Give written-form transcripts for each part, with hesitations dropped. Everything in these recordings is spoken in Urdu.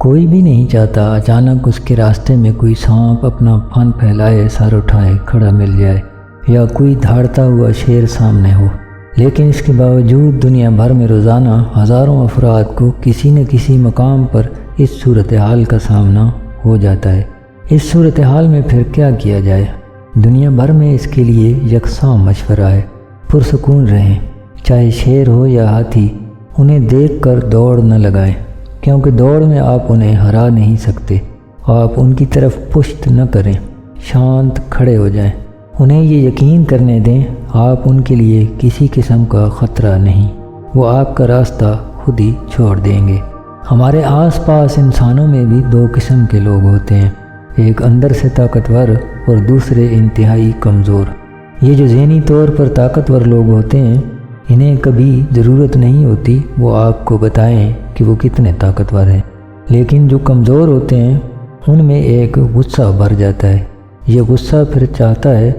کوئی بھی نہیں چاہتا اچانک اس کے راستے میں کوئی سانپ اپنا پھن پھیلائے سر اٹھائے کھڑا مل جائے یا کوئی دھاڑتا ہوا شیر سامنے ہو، لیکن اس کے باوجود دنیا بھر میں روزانہ ہزاروں افراد کو کسی نہ کسی مقام پر اس صورتحال کا سامنا ہو جاتا ہے۔ اس صورتحال میں پھر کیا کیا جائے؟ دنیا بھر میں اس کے لیے یکساں مشورہ ہے، پرسکون رہیں، چاہے شیر ہو یا ہاتھی، انہیں دیکھ کر دوڑ نہ لگائیں، کیونکہ دوڑ میں آپ انہیں ہرا نہیں سکتے۔ آپ ان کی طرف پشت نہ کریں، شانت کھڑے ہو جائیں، انہیں یہ یقین کرنے دیں آپ ان کے لیے کسی قسم کا خطرہ نہیں، وہ آپ کا راستہ خود ہی چھوڑ دیں گے۔ ہمارے آس پاس انسانوں میں بھی دو قسم کے لوگ ہوتے ہیں، ایک اندر سے طاقتور اور دوسرے انتہائی کمزور۔ یہ جو ذہنی طور پر طاقتور لوگ ہوتے ہیں، انہیں کبھی ضرورت نہیں ہوتی وہ آپ کو بتائیں کہ وہ کتنے طاقتور ہیں، لیکن جو کمزور ہوتے ہیں ان میں ایک غصہ بھر جاتا ہے، یہ غصہ پھر چاہتا ہے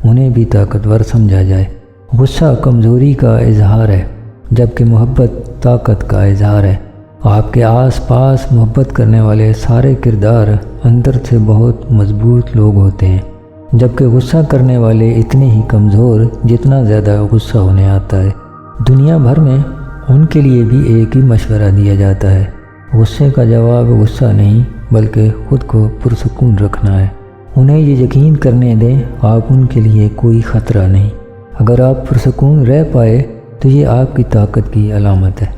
انہیں بھی طاقتور سمجھا جائے۔ غصہ کمزوری کا اظہار ہے، جبکہ محبت طاقت کا اظہار ہے۔ آپ کے آس پاس محبت کرنے والے سارے کردار اندر سے بہت مضبوط لوگ ہوتے ہیں، جبکہ غصہ کرنے والے اتنے ہی کمزور جتنا زیادہ غصہ انہیں آتا ہے۔ دنیا بھر میں ان کے لیے بھی ایک ہی مشورہ دیا جاتا ہے، غصے کا جواب غصہ نہیں بلکہ خود کو پرسکون رکھنا ہے۔ انہیں یہ یقین کرنے دیں آپ ان کے لیے کوئی خطرہ نہیں۔ اگر آپ پرسکون رہ پائے تو یہ آپ کی طاقت کی علامت ہے۔